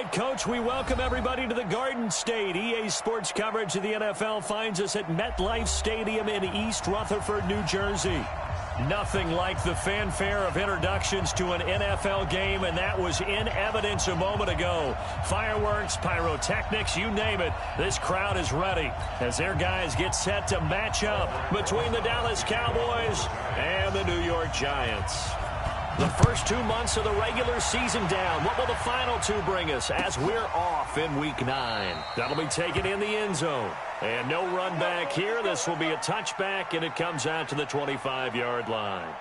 right, Coach, we welcome everybody to the Garden State. EA Sports coverage of the NFL finds us at MetLife Stadium in East Rutherford, New Jersey. Nothing like the fanfare of introductions to an NFL game, and that was in evidence a moment ago. Fireworks, pyrotechnics, you name it. This crowd is ready as their guys get set to match up between the Dallas Cowboys and the New York Giants. The first 2 months of the regular season down. What will the final two bring us as we're off in Week 9? That'll be taken in the end zone. And no run back here. This will be a touchback, and it comes out to the 25-yard line.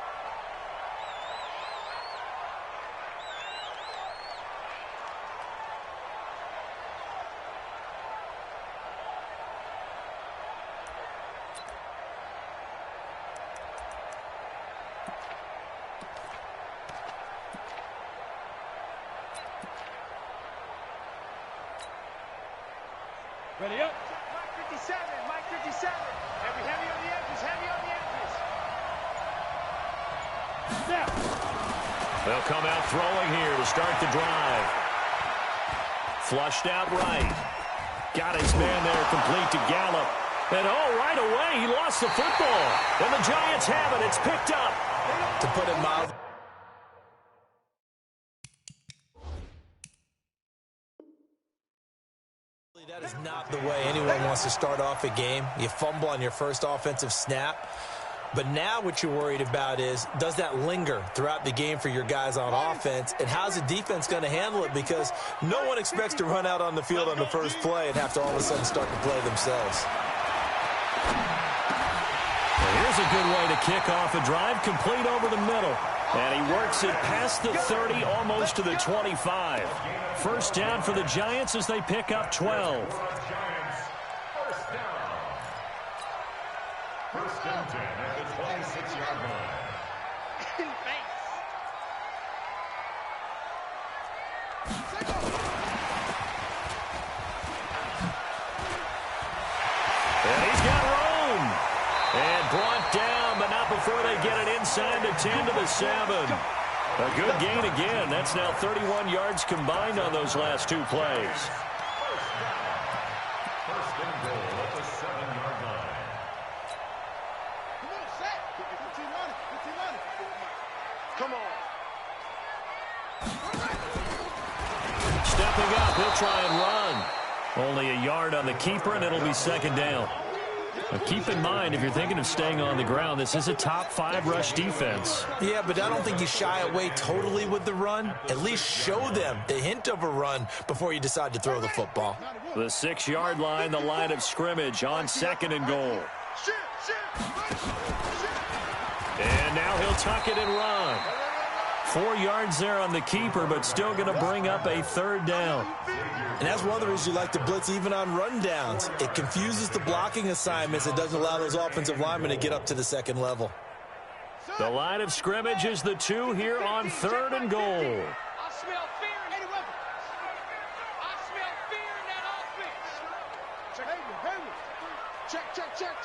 Ready up. Mike 57, Mike 57. Heavy on the edges, heavy on the edges. Snap. They'll come out throwing here to start the drive. Flushed out right. Got his man there, complete to Gallup. And right away, he lost the football. And the Giants have it. It's picked up. To put it mildly. That is not the way anyone wants to start off a game. You fumble on your first offensive snap. But now what you're worried about is, does that linger throughout the game for your guys on offense? And how's the defense going to handle it? Because no one expects to run out on the field on the first play and have to all of a sudden start to play themselves. Well, here's a good way to kick off a drive, complete over the middle. And he works it past the 30, almost to the 25. First down for the Giants as they pick up 12. First down 10 at the 26-yard line. And he's got room. And brought down, but not before they get it inside the 10 to the 7. A good gain again. That's now 31 yards combined on those last two plays. First and goal at the 7-yard line. Come on. Stepping up, he'll try and run. Only a yard on the keeper, and it'll be second down. Now keep in mind, if you're thinking of staying on the ground, this is a top-5 rush defense. Yeah, but I don't think you shy away totally with the run. At least show them the hint of a run before you decide to throw the football. The 6-yard line, the line of scrimmage on second and goal. And now he'll tuck it and run. 4 yards there on the keeper, but still going to bring up a third down. And that's one of the reasons you like to blitz even on rundowns. It confuses the blocking assignments. It doesn't allow those offensive linemen to get up to the second level. The line of scrimmage is the 2 here on third and goal. I smell fear in any weapon. I smell fear in that offense.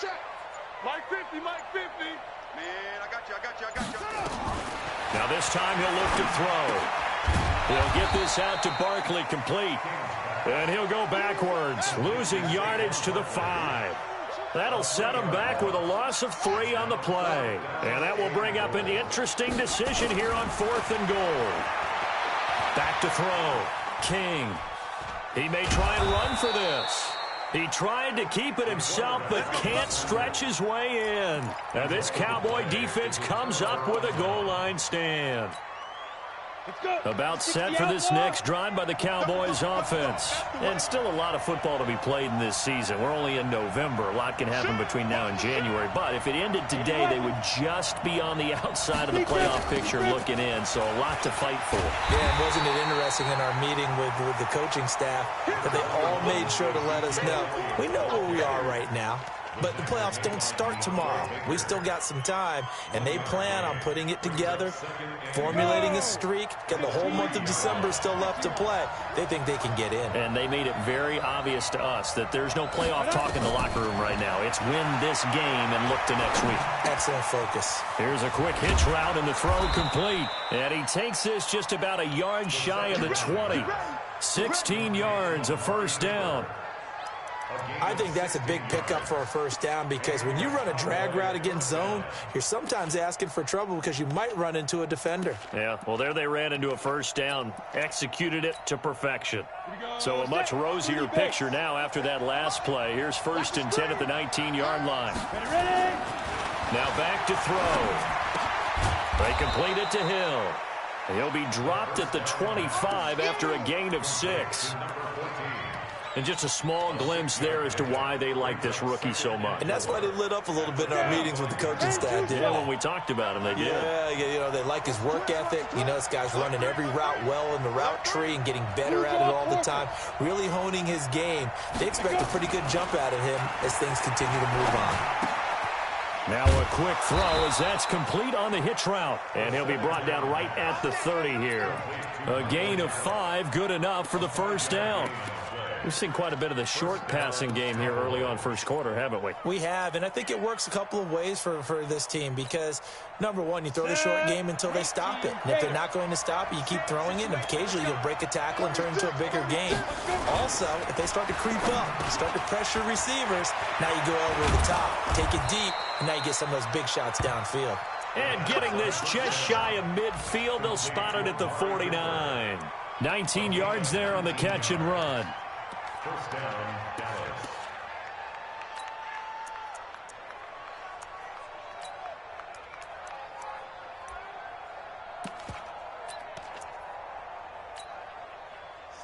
Check. Mike 50, Mike 50. Man, I got you. Now this time he'll look to throw. He'll get this out to Barkley, complete. And he'll go backwards, losing yardage to the 5. That'll set him back with a loss of 3 on the play. And that will bring up an interesting decision here on 4th and goal. Back to throw. King. He may try and run for this. He tried to keep it himself, but can't stretch his way in. And this Cowboy defense comes up with a goal line stand. About set for this next drive by the Cowboys offense. And still a lot of football to be played in this season. We're only in November. A lot can happen between now and January. But if it ended today, they would just be on the outside of the playoff picture looking in. So a lot to fight for. Yeah, and wasn't it interesting in our meeting with the coaching staff that they all made sure to let us know. We know where we are right now. But the playoffs don't start tomorrow. We still got some time, and they plan on putting it together, formulating a streak, got the whole month of December still left to play. They think they can get in. And they made it very obvious to us that there's no playoff talk in the locker room right now. It's win this game and look to next week. Excellent focus. Here's a quick hitch route, and the throw complete. And he takes this just about a yard shy of the 20. 16 yards, a first down. I think that's a big pickup for a first down because when you run a drag route against zone, you're sometimes asking for trouble because you might run into a defender. Yeah, well, there they ran into a first down, executed it to perfection. So a much rosier picture now after that last play. Here's 1st and 10 at the 19-yard line. Now back to throw. They complete it to Hill. He'll be dropped at the 25 after a gain of 6. And just a small glimpse there as to why they like this rookie so much. And that's why they lit up a little bit in our meetings with the coaching staff. Yeah, when we talked about him, they did. Yeah, you know, they like his work ethic. You know, this guy's running every route well in the route tree and getting better at it all the time, really honing his game. They expect a pretty good jump out of him as things continue to move on. Now a quick throw as that's complete on the hitch route. And he'll be brought down right at the 30 here. A gain of 5, good enough for the first down. We've seen quite a bit of the short passing game here early on first quarter, haven't we? We have, and I think it works a couple of ways for this team because, number one, you throw the short game until they stop it. And if they're not going to stop it, you keep throwing it, and occasionally you'll break a tackle and turn into a bigger gain. Also, if they start to creep up, start to pressure receivers, now you go over the top, take it deep, and now you get some of those big shots downfield. And getting this just shy of midfield, they'll spot it at the 49. 19 yards there on the catch and run. First down, Dallas.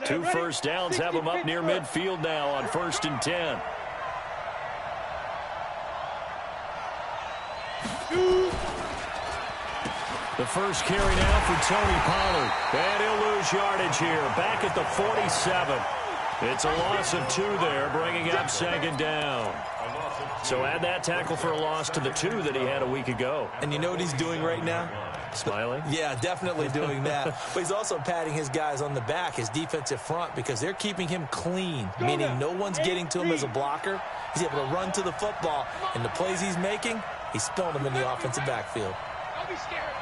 Two first downs have them up near midfield now on 1st and 10. The first carry now for Tony Pollard. And he'll lose yardage here. Back at the 47. It's a loss of 2 there, bringing up 2nd down. So add that tackle for a loss to the 2 that he had a week ago. And you know what he's doing right now? Smiling? Yeah, definitely doing that. But he's also patting his guys on the back, his defensive front, because they're keeping him clean, meaning no one's getting to him as a blocker. He's able to run to the football, and the plays he's making, he's spilling them in the offensive backfield. Don't be scared.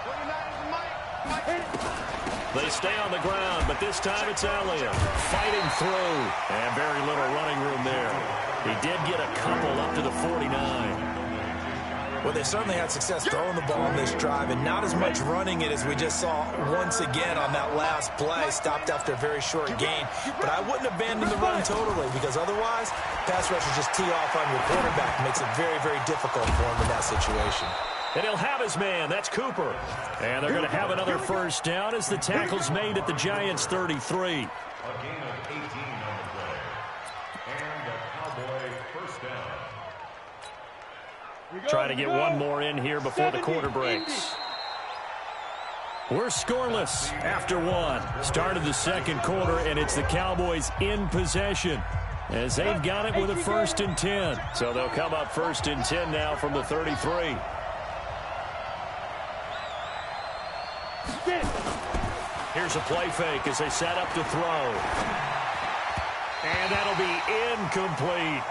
49ers and Mike. They stay on the ground, but this time it's Elliott fighting through. And very little running room there. He did get a couple up to the 49. Well, they certainly had success throwing the ball on this drive, and not as much running it as we just saw once again on that last play, stopped after a very short gain. But I wouldn't abandon the run totally, because otherwise, pass rushers just tee off on your quarterback. It makes it very, very difficult for him in that situation. And he'll have his man. That's Cooper. And they're going to have another first down as the tackle's made at the Giants' 33. A gain of 18 on the play. And a Cowboy first down. Trying to get one more in here before the quarter breaks. We're scoreless after 1. Started the second quarter, and it's the Cowboys in possession as they've got it with a 1st and 10. So they'll come up 1st and 10 now from the 33. Here's a play fake as they set up to throw. And that'll be incomplete.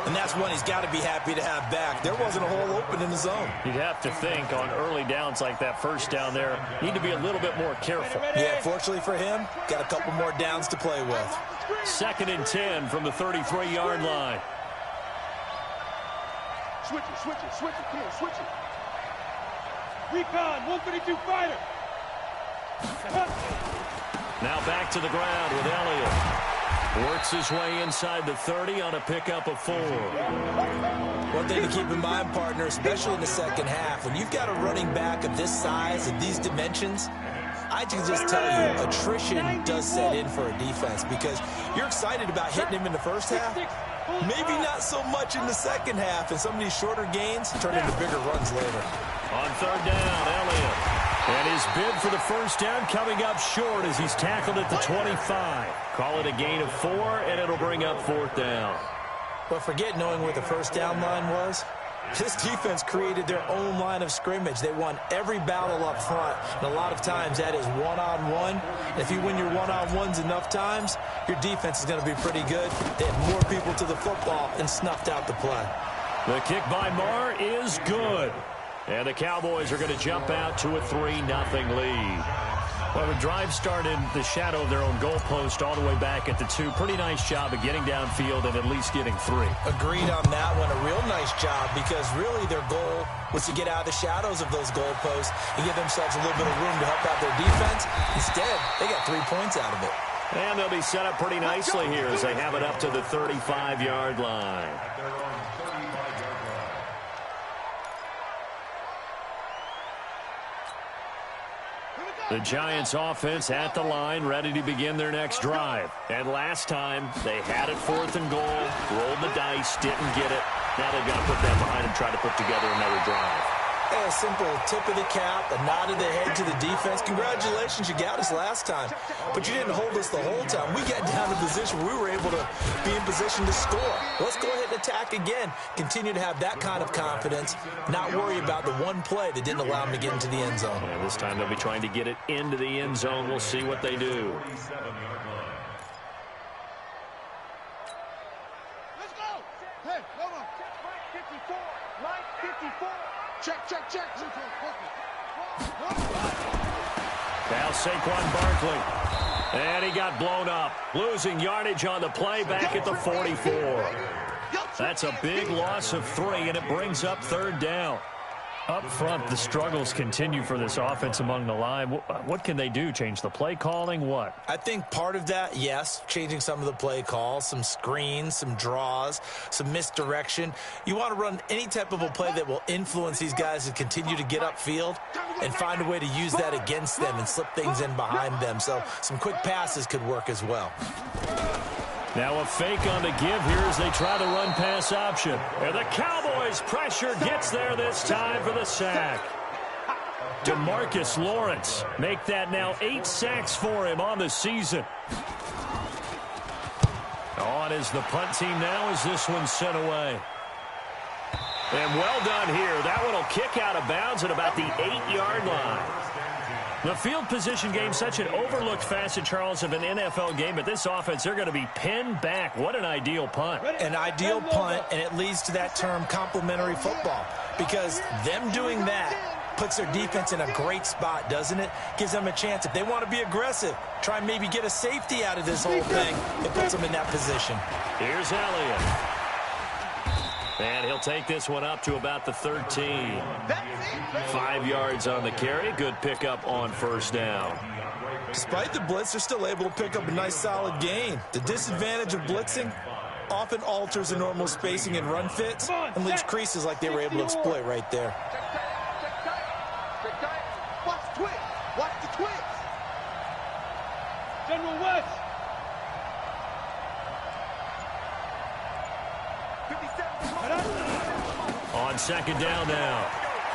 And that's one he's got to be happy to have back. There wasn't a hole open in the zone. You'd have to think on early downs like that first down there, need to be a little bit more careful. Yeah, fortunately for him, got a couple more downs to play with. 2nd and 10 from the 33-yard line. Switch it. Come on, switch it. Recon, 132 fighter. Now back to the ground with Elliott. Works his way inside the 30 on a pickup of 4. One thing to keep in mind, partner, especially in the second half, when you've got a running back of this size and these dimensions, I can just tell you, attrition does set in for a defense because you're excited about hitting him in the first half. Maybe not so much in the second half, and some of these shorter gains turn into bigger runs later. On 3rd down, Elliott. And his bid for the first down coming up short as he's tackled at the 25. Call it a gain of 4, and it'll bring up 4th down. But forget knowing where the first down line was. This defense created their own line of scrimmage. They won every battle up front, and a lot of times that is one-on-one. If you win your one-on-ones enough times, your defense is going to be pretty good. They had more people to the football and snuffed out the play. The kick by Marr is good. And the Cowboys are going to jump out to a 3-0 lead. Well, the drive started in the shadow of their own goalpost all the way back at the 2. Pretty nice job of getting downfield and at least getting 3. Agreed on that one. A real nice job because really their goal was to get out of the shadows of those goalposts and give themselves a little bit of room to help out their defense. Instead, they got 3 points out of it. And they'll be set up pretty nicely here as they have it up to the 35-yard line. The Giants offense at the line, ready to begin their next drive. And last time, they had it 4th and goal, rolled the dice, didn't get it. Now they've got to put that behind and try to put together another drive. A simple tip of the cap, a nod of the head to the defense. Congratulations, you got us last time. But you didn't hold us the whole time. We got down to a position where we were able to be in position to score. Let's go ahead and attack again. Continue to have that kind of confidence, not worry about the one play that didn't allow them to get into the end zone. Yeah, this time they'll be trying to get it into the end zone. We'll see what they do. Let's go. Hey, hold on. Mike 54. Mike 54. Check, check, check. Now Saquon Barkley. And he got blown up. Losing yardage on the play back at the 44. That's a big loss of 3, and it brings up 3rd down. Up front, the struggles continue for this offense among the line. What can they do? Change the play calling? What? I think part of that, yes, changing some of the play calls, some screens, some draws, some misdirection. You want to run any type of a play that will influence these guys to continue to get upfield and find a way to use that against them and slip things in behind them. So some quick passes could work as well. Now a fake on the give here as they try the run-pass option. And the Cowboys' pressure gets there this time for the sack. DeMarcus Lawrence make that now 8 sacks for him on the season. On is the punt team now as this one's sent away. And well done here. That one will kick out of bounds at about the 8-yard line. The field position game, such an overlooked facet, Charles, of an NFL game. But this offense, they're going to be pinned back. What an ideal punt. An ideal punt, and it leads to that term complementary football. Because them doing that puts their defense in a great spot, doesn't it? Gives them a chance. If they want to be aggressive, try and maybe get a safety out of this whole thing. It puts them in that position. Here's Elliott. And he'll take this one up to about the 13. 5 yards on the carry. Good pickup on 1st down. Despite the blitz, they're still able to pick up a nice solid gain. The disadvantage of blitzing often alters the normal spacing and run fits and leaves creases like they were able to exploit right there. Watch the twist. Watch the twist. General West. 57. On 2nd down now.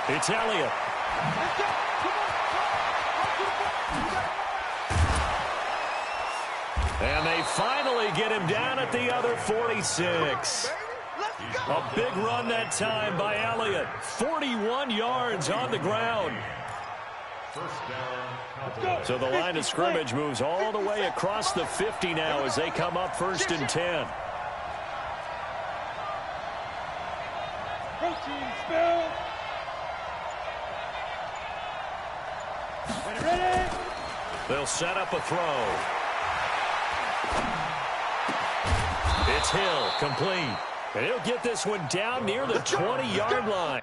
It's Elliott. Let's go. Come on. And they finally get him down at the other 46. A big run that time by Elliott. 41 yards on the ground. So the line of scrimmage moves all the way across the 50 now as they come up 1st and 10. Protein spill. Ready? They'll set up a throw. It's Hill, complete. And he'll get this one down near the 20-yard line.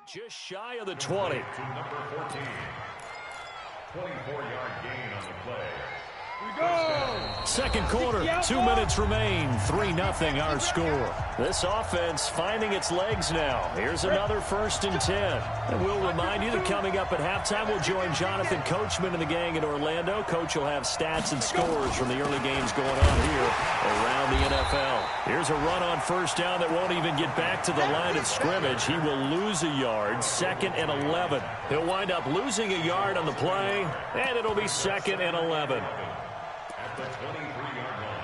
Just shy of the 20. To number 14. 24-yard gain on the play. We go. 2nd quarter, 2 minutes remain. 3-0 our score. This offense finding its legs now. Here's another 1st and 10. And we'll remind you that coming up at halftime, we'll join Jonathan Coachman and the gang in Orlando. Coach will have stats and scores from the early games going on here around the NFL. Here's a run on 1st down that won't even get back to the line of scrimmage. He will lose a yard, 2nd and 11. He'll wind up losing a yard on the play, and it'll be 2nd and 11. At the 23-yard line.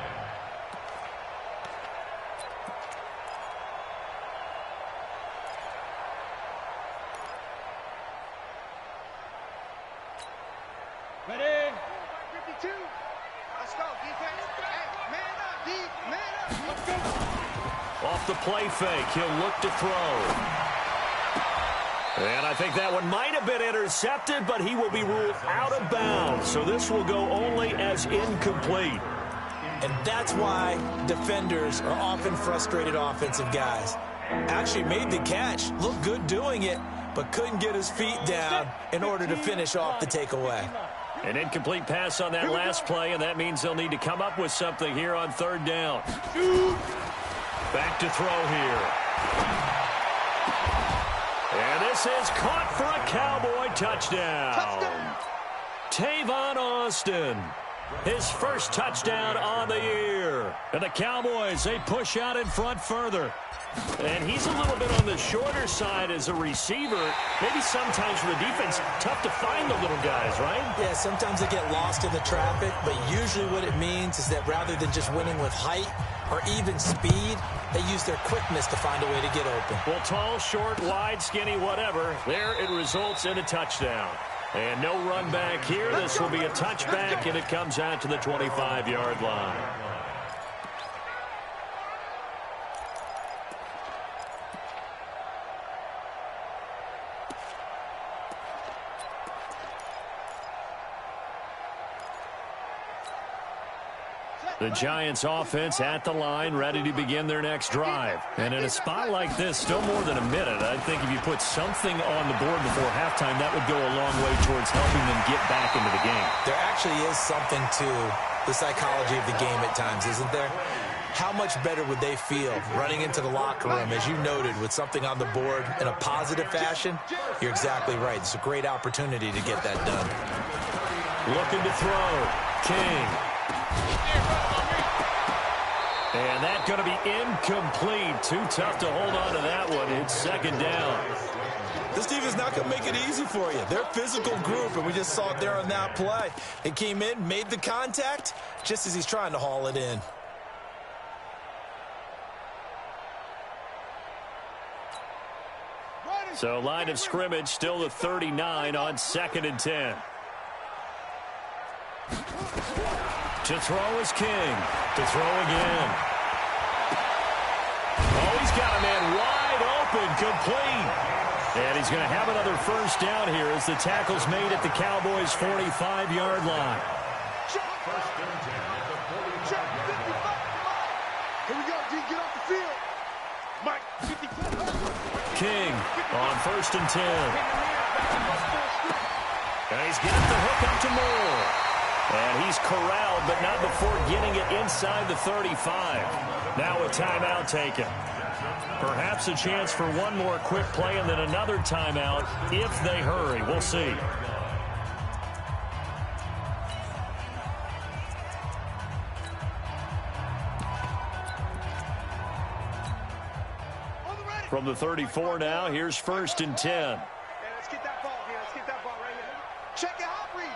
2. Let's go, defense. Hey, man up, D. Man up. Let's go. Off the play fake, he'll look to throw. And I think that one might have been intercepted, but he will be ruled out of bounds. So this will go only as incomplete. And that's why defenders are often frustrated offensive guys. Actually made the catch, looked good doing it, but couldn't get his feet down in order to finish off the takeaway. An incomplete pass on that last play, and that means they'll need to come up with something here on third down. Back to throw here. And this is caught for a Cowboy touchdown. Tavon Austin, his first touchdown on the year. And the Cowboys, they push out in front further. And he's a little bit on the shorter side as a receiver. Maybe sometimes for the defense, tough to find the little guys, right? Yeah, sometimes they get lost in the traffic, but usually what it means is that rather than just winning with height or even speed, they use their quickness to find a way to get open. Well, tall, short, wide, skinny, whatever, there it results in a touchdown. And no run back here. This will be a touchback, and it comes out to the 25-yard line. The Giants offense at the line, ready to begin their next drive. And in a spot like this, still more than a minute, I think if you put something on the board before halftime, that would go a long way towards helping them get back into the game. There actually is something to the psychology of the game at times, isn't there? How much better would they feel running into the locker room, as you noted, with something on the board in a positive fashion? You're exactly right. It's a great opportunity to get that done. Looking to throw. King. And that's going to be incomplete. Too tough to hold on to that one. It's second down. This team is not going to make it easy for you. They're a physical group, and we just saw it there on that play. It came in, made the contact, just as he's trying to haul it in. So line of scrimmage still the 39 on 2nd and 10. To throw is King. To throw again. Oh, he's got a man wide open, complete. And he's going to have another first down here as the tackle's made at the Cowboys' 45-yard line. First and 10 at the 45. Here we go, D. Get off the field. Mike, 55. King on 1st and 10. And he's got the hook up to Moore. And he's corralled, but not before getting it inside the 35. Now a timeout taken. Perhaps a chance for one more quick play and then another timeout if they hurry. We'll see. From the 34 now, here's 1st and 10. Hey, let's get that ball here. Let's get that ball right here. Check it out, read.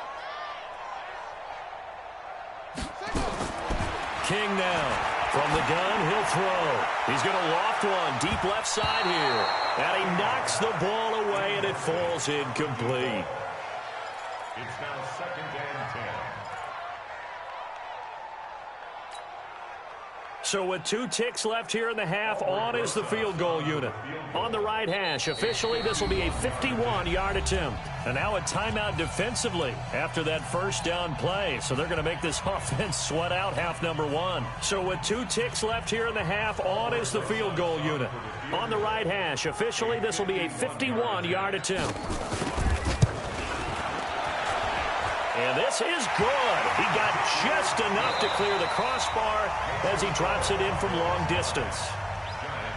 King now. From the gun, he'll throw. He's going to loft one deep left side here. And he knocks the ball away, and it falls incomplete. It's now 2nd and 10. So with 2 ticks left here in the half, on is the field goal unit. On the right hash, officially this will be a 51-yard attempt. And now a timeout defensively after that first down play. So they're going to make this offense sweat out half number 1. So with 2 ticks left here in the half, on is the field goal unit. On the right hash, officially this will be a 51-yard attempt. And this is good. He got just enough to clear the crossbar as he drops it in from long distance.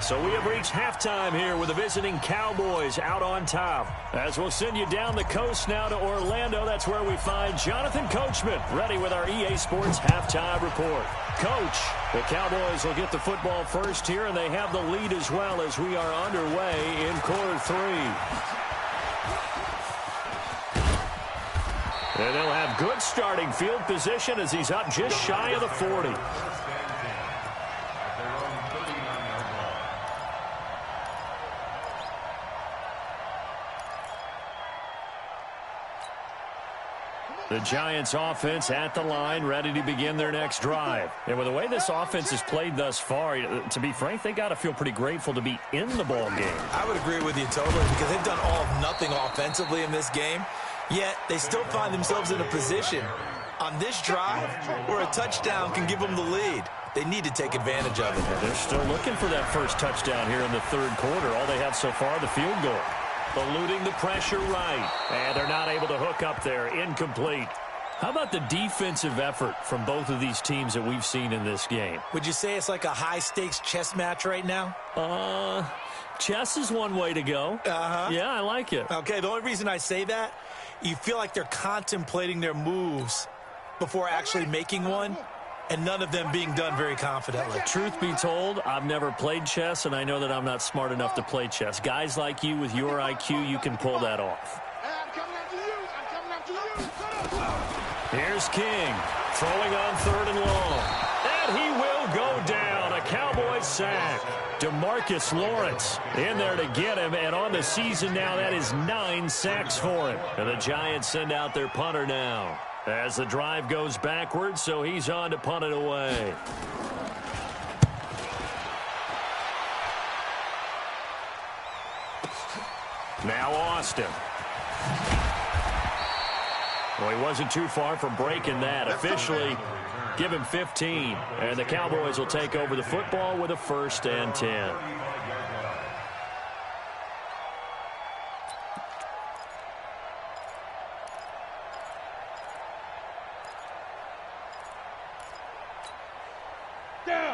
So we have reached halftime here with the visiting Cowboys out on top. As we'll send you down the coast now to Orlando, that's where we find Jonathan Coachman, ready with our EA Sports halftime report. Coach, the Cowboys will get the football first here, and they have the lead as well as we are underway in quarter 3. And they'll have good starting field position as he's up just shy of the 40. The Giants offense at the line, ready to begin their next drive. And with the way this offense has played thus far, to be frank, they got to feel pretty grateful to be in the ball game. I would agree with you totally because they've done all of nothing offensively in this game, yet they still find themselves in a position on this drive where a touchdown can give them the lead. They need to take advantage of it. They're still looking for that first touchdown here in the third quarter. All they have so far, the field goal. Eluding the pressure right. And they're not able to hook up there. Incomplete. How about the defensive effort from both of these teams that we've seen in this game? Would you say it's like a high-stakes chess match right now? Chess is one way to go. Yeah, I like it. Okay, the only reason I say that, you feel like they're contemplating their moves before actually making one, and none of them being done very confidently. Truth be told, I've never played chess, and I know that I'm not smart enough to play chess. Guys like you with your IQ, you can pull that off. Here's King, throwing on 3rd and long. And he will go down. A Cowboys sack. DeMarcus Lawrence in there to get him, and on the season now, that is 9 sacks for him. And the Giants send out their punter now as the drive goes backwards, so he's on to punt it away. Now Austin. Well, he wasn't too far from breaking that. Officially, give him 15. And the Cowboys will take over the football with a 1st and 10.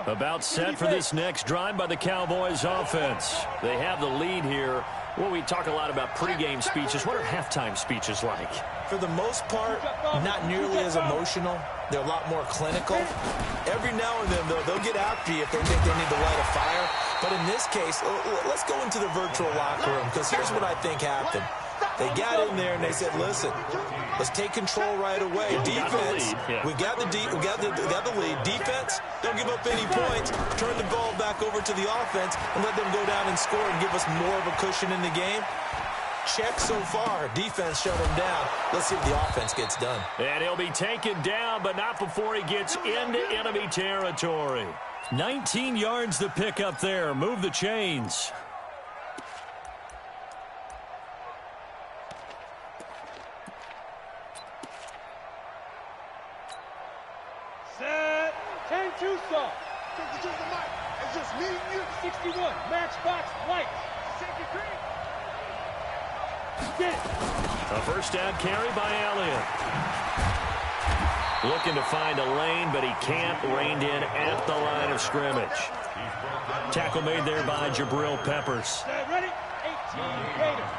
About set for this next drive by the Cowboys offense. They have the lead here. Well, we talk a lot about pregame speeches. What are halftime speeches like? For the most part, not nearly as emotional. They're a lot more clinical. Every now and then, though, they'll get after you if they think they need to light a fire. But in this case, let's go into the virtual locker room, because here's what I think happened. They got in there and they said, listen, let's take control right away. Defense, we got the lead. Defense, don't give up any points. Turn the ball back over to the offense and let them go down and score and give us more of a cushion in the game. Check so far. Defense shut him down. Let's see if the offense gets done. And he'll be taken down, but not before he gets into enemy territory. 19 yards to pick up there. Move the chains. Set. 10-2 song. It's just me and you. 61. Matchbox lights. Second green. A first down carry by Elliott. Looking to find a lane, but he can't. Reined in at the line of scrimmage. Tackle made there by Jabril Peppers. Ready? 18 Raiders.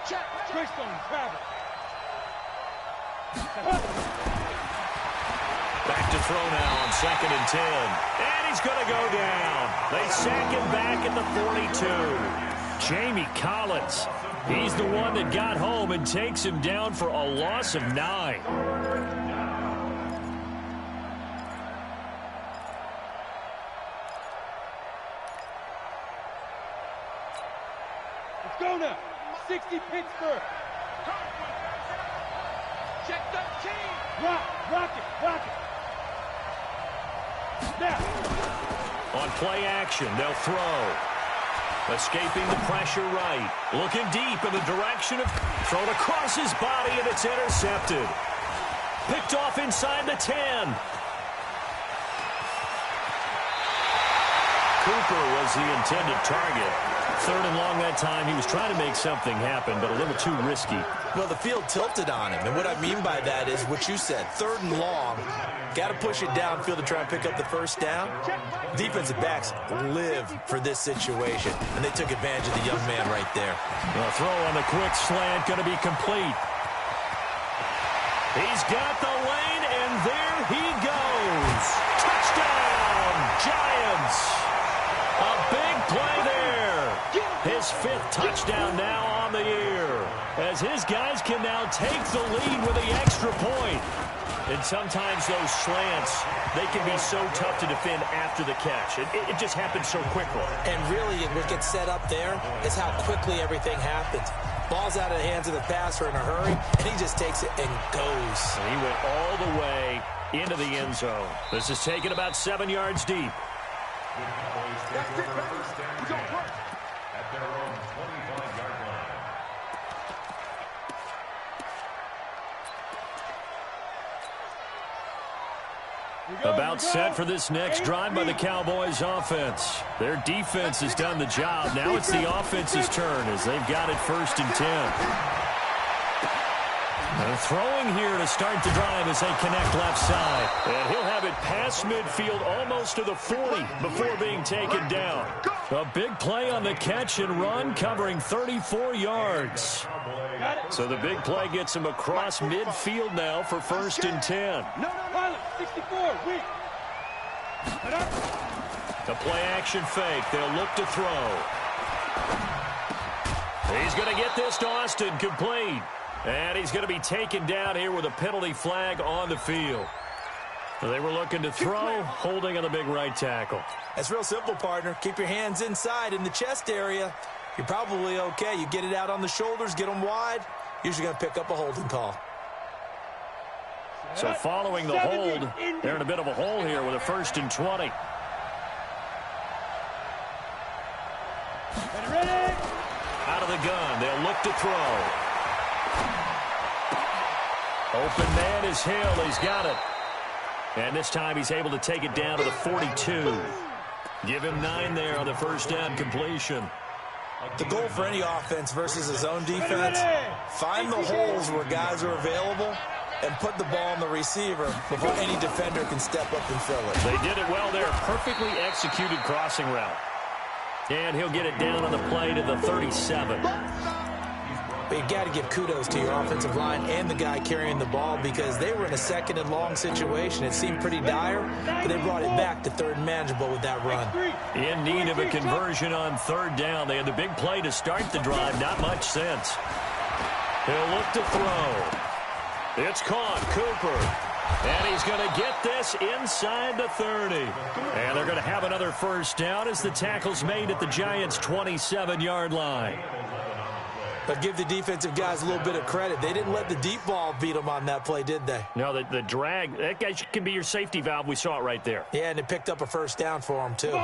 Check. Greystone travel. Back to throw now on 2nd and 10. And he's going to go down. They sack him back at the 42. Jamie Collins. He's the one that got home and takes him down for a loss of 9. Let's go now. 60 Pittsburgh. Check 13. Rock it. Now. On play action, they'll throw. Escaping the pressure right. Looking deep in the direction of... Thrown across his body, and it's intercepted. Picked off inside the 10. Cooper was the intended target. 3rd and long that time. He was trying to make something happen, but a little too risky. Well, the field tilted on him, and what I mean by that is what you said. 3rd and long. Got to push it downfield to try and pick up the first down. Defensive backs live for this situation, and they took advantage of the young man right there. The throw on the quick slant going to be complete. He's got the lane, and there he goes. Touchdown, Giants. A big play there. His 5th touchdown now on the year. as his guys can now take the lead with the extra point. And sometimes those slants, they can be so tough to defend after the catch. It just happens so quickly. And really, what gets set up there is how quickly everything happens. Ball's out of the hands of the passer in a hurry, and he just takes it and goes. And he went all the way into the end zone. This is taken about 7 yards deep. That's it, baby. We're going to work. At their own 25-yard line. About set for this next drive by the Cowboys offense. Their defense has done the job. Now it's the offense's turn as they've got it 1st and 10. And throwing here to start the drive as they connect left side. And he'll have it past midfield almost to the 40 before being taken down. A big play on the catch and run covering 34 yards. So the big play gets him across midfield now for 1st and 10. No, pilot, 64, weak. The play action fake. They'll look to throw. He's going to get this to Austin complete. And he's going to be taken down here with a penalty flag on the field. So they were looking to throw, holding on the big right tackle. That's real simple, partner. Keep your hands inside in the chest area. You're probably okay. You get it out on the shoulders, get them wide. Usually going to pick up a holding call. So following the hold, they're in a bit of a hole here with a 1st and 20. Out of the gun, they'll look to throw. Open man is Hill. He's got it. And this time he's able to take it down to the 42. Give him 9 there on the 1st down completion. The goal for any offense versus a zone defense, find the holes where guys are available and put the ball on the receiver before any defender can step up and fill it. They did it well there. Perfectly executed crossing route. And he'll get it down on the play to the 37. But you've got to give kudos to your offensive line and the guy carrying the ball because they were in a 2nd and long situation. It seemed pretty dire, but they brought it back to 3rd and manageable with that run. In need of a conversion on 3rd down. They had the big play to start the drive. Not much sense. He'll look to throw. It's caught. Cooper. And he's going to get this inside the 30. And they're going to have another 1st down as the tackle's made at the Giants' 27-yard line. But give the defensive guys a little bit of credit. They didn't let the deep ball beat them on that play, did they? No, the drag, that guy can be your safety valve. We saw it right there. Yeah, and it picked up a 1st down for him, too.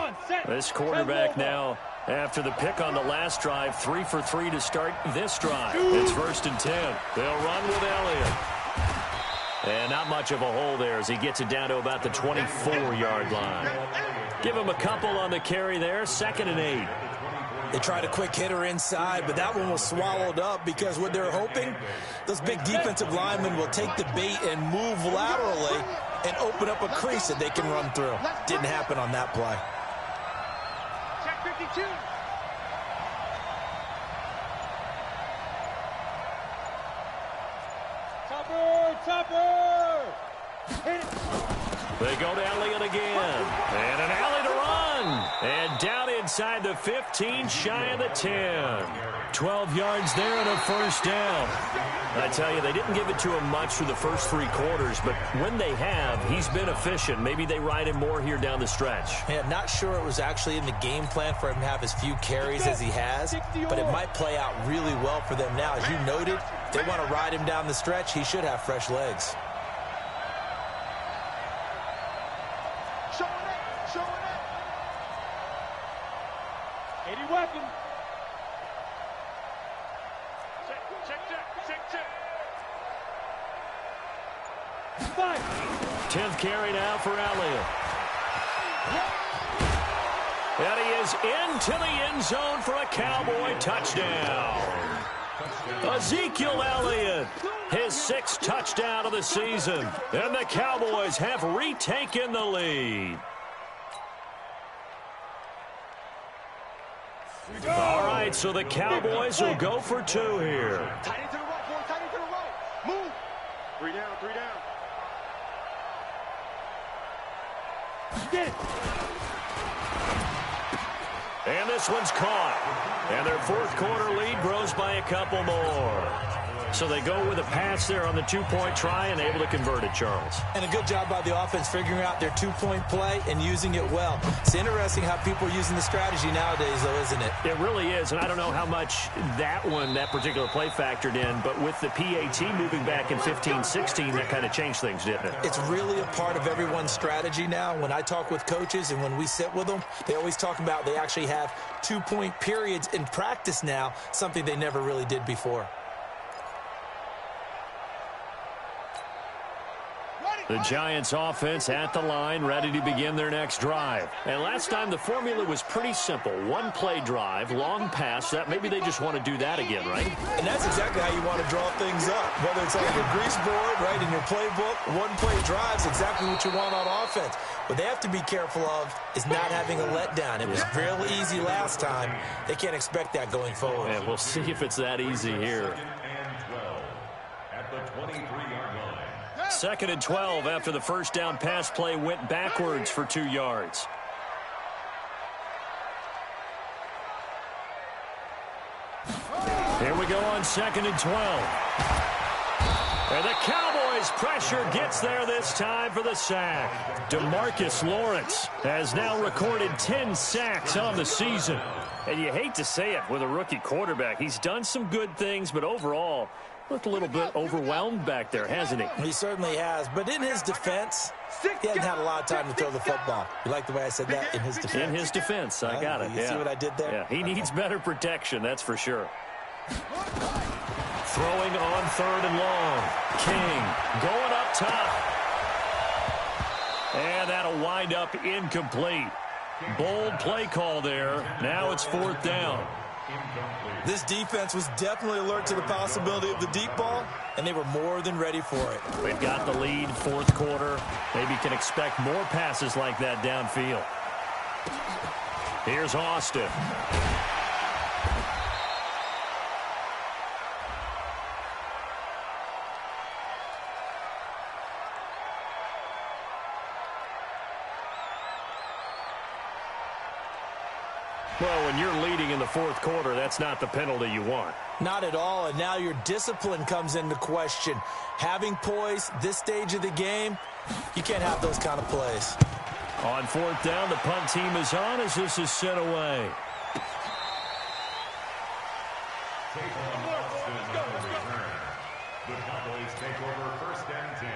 This quarterback now, after the pick on the last drive, 3 for 3 to start this drive. It's 1st and 10. They'll run with Elliott. And not much of a hole there as he gets it down to about the 24-yard line. Give him a couple on the carry there, 2nd and 8. They tried a quick hitter inside, but that one was swallowed up because what they're hoping, those big defensive linemen will take the bait and move laterally and open up a crease that they can run through. Didn't happen on that play. Check 52. Topper! Hit it. They go to Elliott again. And an alley to run. And down inside the 15, shy of the 10. 12 yards there and a 1st down. I tell you, they didn't give it to him much through the first 3 quarters, but when they have, he's been efficient. Maybe they ride him more here down the stretch. Yeah, not sure it was actually in the game plan for him to have as few carries as he has, but it might play out really well for them now. As you noted, if they want to ride him down the stretch, he should have fresh legs. Showing up. 80 weapon. Check. 10th carry now for Elliott. And he is into the end zone for a Cowboy touchdown. Ezekiel Elliott, his 6th touchdown of the season. And the Cowboys have retaken the lead. All right, so the Cowboys will go for 2 here. Tight into the right, boy. Tight into the right. Move. 3 down. Get it. And this one's caught. And their fourth quarter lead grows by a couple more. So they go with a pass there on the two-point try and able to convert it, Charles. And a good job by the offense figuring out their two-point play and using it well. It's interesting how people are using the strategy nowadays, though, isn't it? It really is, and I don't know how much that particular play factored in, but with the PAT moving back in 15-16, that kind of changed things, didn't it? It's really a part of everyone's strategy now. When I talk with coaches and when we sit with them, they always talk about they actually have two-point periods in practice now, something they never really did before. The Giants offense at the line, ready to begin their next drive. And last time the formula was pretty simple. One play drive, long pass. That maybe they just want to do that again, right? And that's exactly how you want to draw things up. Whether it's on your grease board, right, in your playbook, one play drives exactly what you want on offense. What they have to be careful of is not having a letdown. It was real easy last time. They can't expect that going forward. And we'll see if it's that easy here. At the 23-yard line. 2nd and 12 after the first down pass play went backwards for 2 yards. Here we go on 2nd and 12. And the Cowboys pressure gets there this time for the sack. DeMarcus Lawrence has now recorded 10 sacks on the season. And you hate to say it with a rookie quarterback. He's done some good things, but overall, looked a little bit overwhelmed back there, hasn't he? He certainly has. But in his defense, he hasn't had a lot of time to throw the football. You like the way I said that? In his defense. In his defense. I got it. You see what I did there? Yeah, he needs better protection, that's for sure. Throwing on 3rd and long. King going up top. And that'll wind up incomplete. Bold play call there. Now it's 4th down. This defense was definitely alert to the possibility of the deep ball, and they were more than ready for it. They've got the lead, 4th quarter. Maybe can expect more passes like that downfield. Here's Austin. Well, when you're leading in the 4th quarter, that's not the penalty you want. Not at all, and now your discipline comes into question. Having poise this stage of the game, you can't have those kind of plays. On 4th down, the punt team is on as this is sent away. The Cowboys take over 1st and 10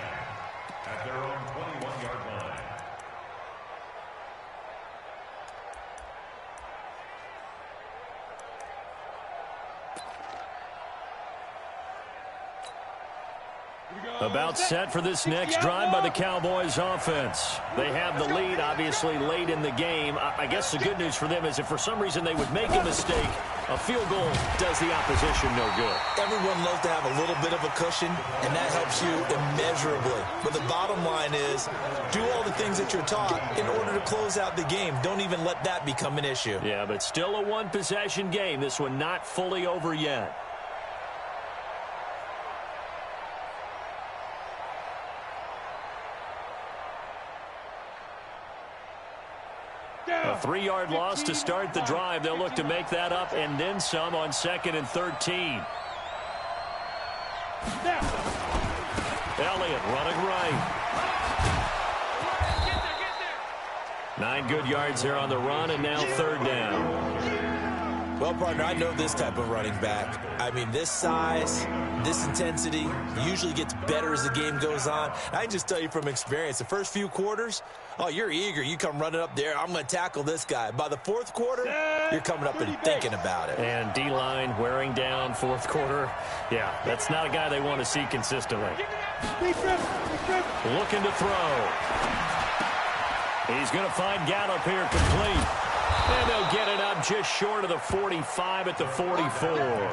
at their own 21-yard line. About set for this next drive by the Cowboys offense. They have the lead, obviously, late in the game. I guess the good news for them is if for some reason they would make a mistake, a field goal does the opposition no good. Everyone loves to have a little bit of a cushion, and that helps you immeasurably. But the bottom line is, do all the things that you're taught in order to close out the game. Don't even let that become an issue. Yeah, but still a one-possession game. This one not fully over yet. A 3-yard loss to start the drive. They'll look to make that up and then some on 2nd and 13. Elliott running right. 9 good yards there on the run, and now 3rd down. Well, partner, I know this type of running back. I mean, this size, this intensity usually gets better as the game goes on. I can just tell you from experience, the first few quarters, oh, you're eager. You come running up there. I'm going to tackle this guy. By the 4th quarter, you're coming up and thinking about it. And D-line wearing down 4th quarter. Yeah, that's not a guy they want to see consistently. Looking to throw. He's going to find Gallup here complete. And they'll get it up just short of the 45 at the 44.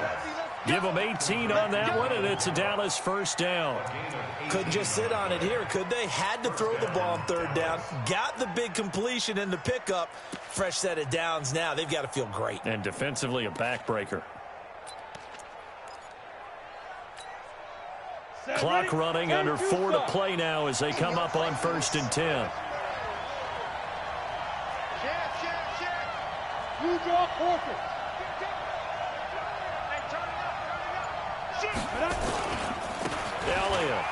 Give them 18 on that one, and it's a Dallas 1st down. Couldn't just sit on it here, could they? Had to throw the ball on 3rd down. Got the big completion in the pickup. Fresh set of downs now. They've got to feel great. And defensively, a backbreaker. Clock running, under 4 to play now as they come up on 1st and 10. You draw forfeit. Elliott.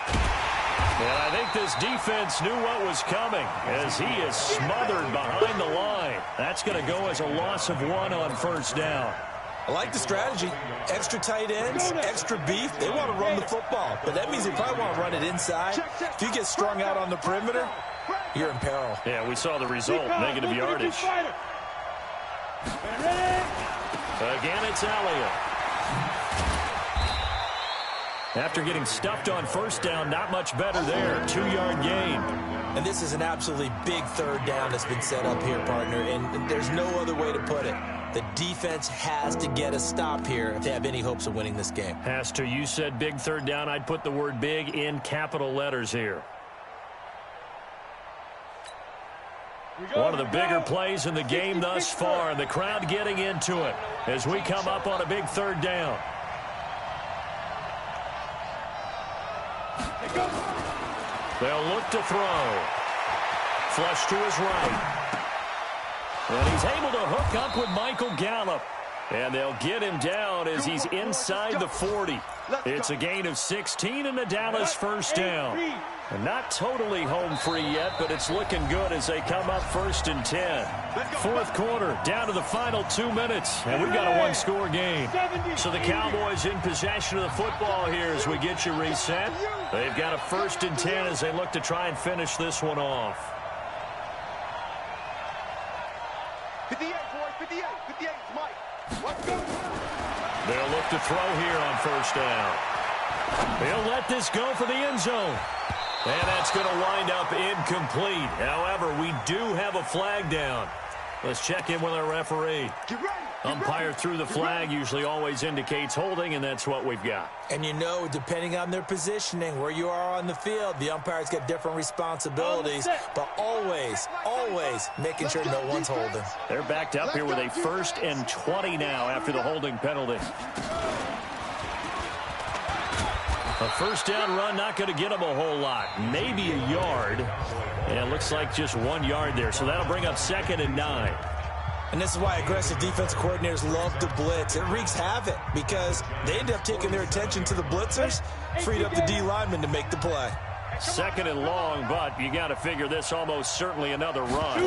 And I think this defense knew what was coming as he is smothered behind the line. That's going to go as a loss of 1 on first down. I like the strategy. Extra tight ends, extra beef. They want to run the football, but that means they probably want to run it inside. If you get strung out on the perimeter, you're in peril. Yeah, we saw the result, negative yardage. Again, it's Elliott. After getting stuffed on first down, not much better there. 2-yard gain. And this is an absolutely big third down that's been set up here, partner, and there's no other way to put it. The defense has to get a stop here if they have any hopes of winning this game. Has to. You said big third down. I'd put the word big in capital letters here. One of the bigger plays in the game thus far, and the crowd getting into it as we come up on a big third down. They'll look to throw. Flush to his right. And he's able to hook up with Michael Gallup. And they'll get him down as he's inside the 40. It's a gain of 16 and a Dallas first down. And not totally home free yet, but it's looking good as they come up 1st and 10. Fourth quarter, down to the final 2 minutes, and we've got a one-score game. So the Cowboys in possession of the football here as we get you reset. They've got a 1st and 10 as they look to try and finish this one off. 58, boys, 58, 58, Mike. Let's go. They'll look to throw here on first down. They'll let this go for the end zone. And that's going to wind up incomplete. However, we do have a flag down. Let's check in with our referee. Umpire threw the flag, usually always indicates holding, and that's what we've got. And you know, depending on their positioning, where you are on the field, the umpire's got different responsibilities, but always, always making sure no one's holding. They're backed up here with a 1st and 20 now after the holding penalty. A first down run, not going to get them a whole lot. Maybe a yard. And it looks like just 1 yard there. So that'll bring up 2nd and 9. And this is why aggressive defensive coordinators love to blitz. It wreaks havoc because they end up taking their attention to the blitzers, freed up the D lineman to make the play. 2nd and long, but you got to figure this almost certainly another run.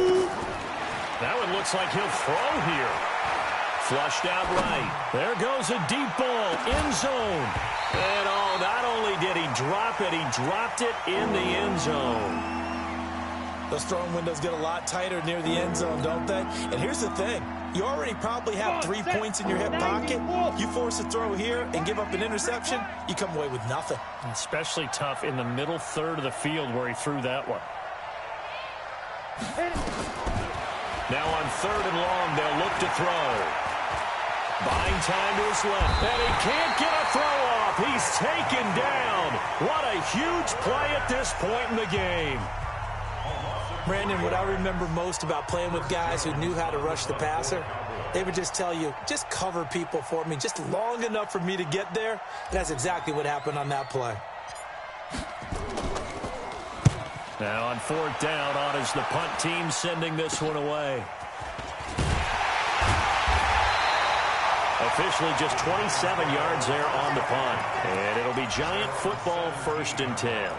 That one looks like he'll throw here. Flushed out right. There goes a deep ball, end zone. And oh, not only did he drop it, he dropped it in the end zone. Those throwing windows get a lot tighter near the end zone, don't they? And here's the thing. You already probably have 3 points in your hip pocket. You force a throw here and give up an interception, you come away with nothing. Especially tough in the middle third of the field where he threw that one. Now on 3rd and long, they'll look to throw. Buying time to his left, and he can't get a throw off. He's taken down. What a huge play at this point in the game. Brandon, what I remember most about playing with guys who knew how to rush the passer, they would just tell you, just cover people for me, just long enough for me to get there. And that's exactly what happened on that play. Now on 4th down, on is the punt team sending this one away. Officially just 27 yards there on the punt. And it'll be Giant football 1st and 10.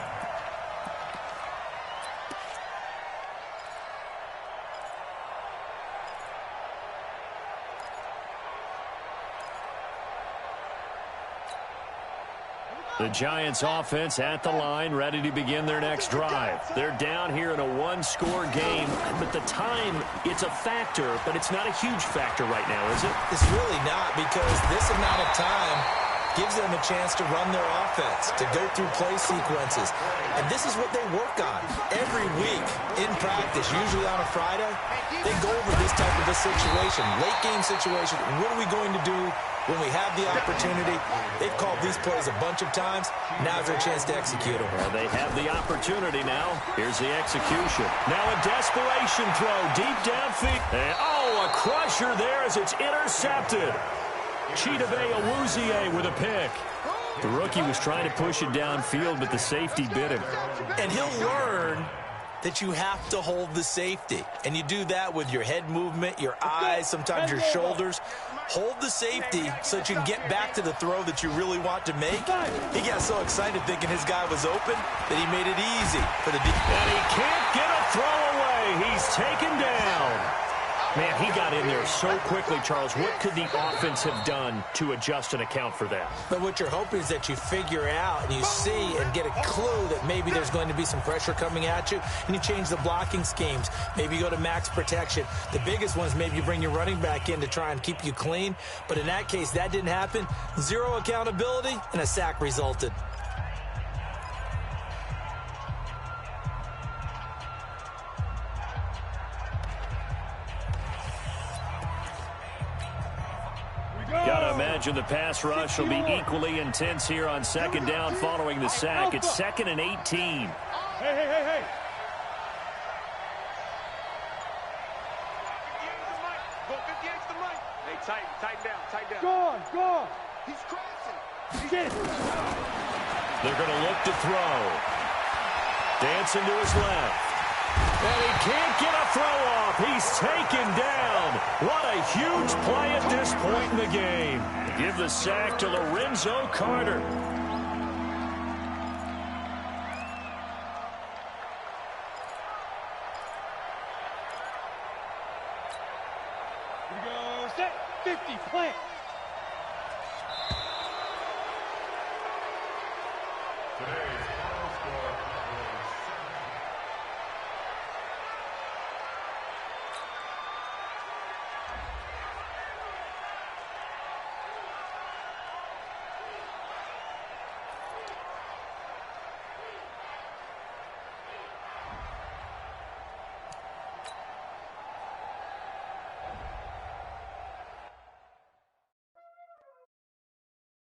The Giants offense at the line, ready to begin their next drive. They're down here in a one-score game, but the time, it's a factor, but it's not a huge factor right now, is it? It's really not, because this amount of time gives them a chance to run their offense, to go through play sequences. And this is what they work on every week in practice, usually on a Friday. They go over this type of a situation, late game situation. What are we going to do when we have the opportunity? They've called these plays a bunch of times. Now's their chance to execute them. Well, they have the opportunity now. Here's the execution. Now a desperation throw deep downfield. And, oh, a crusher there as it's intercepted. Chidobe Awuzie with a pick. The rookie was trying to push it downfield, but the safety bit him. And he'll learn that you have to hold the safety. And you do that with your head movement, your eyes, sometimes your shoulders. Hold the safety so that you can get back to the throw that you really want to make. He got so excited thinking his guy was open that he made it easy for the defense. And he can't get a throw away. He's taken down. Man, he got in there so quickly, Charles. What could the offense have done to adjust and account for that? But what you're hoping is that you figure out and you see and get a clue that maybe there's going to be some pressure coming at you, and you change the blocking schemes. Maybe you go to max protection. The biggest one is maybe you bring your running back in to try and keep you clean. But in that case, that didn't happen. Zero accountability, and a sack resulted. Gotta imagine the pass rush will be equally intense here on second down following the sack. It's 2nd and 18. Hey. Go 58 to the right. Hey, tighten down. Go on. He's crashing. They're going to look to throw. Dancing to his left. And he can't get a throw off. He's taken down. What a huge play at this point in the game. Give the sack to Lorenzo Carter. Here we go. Set. 50. Plant.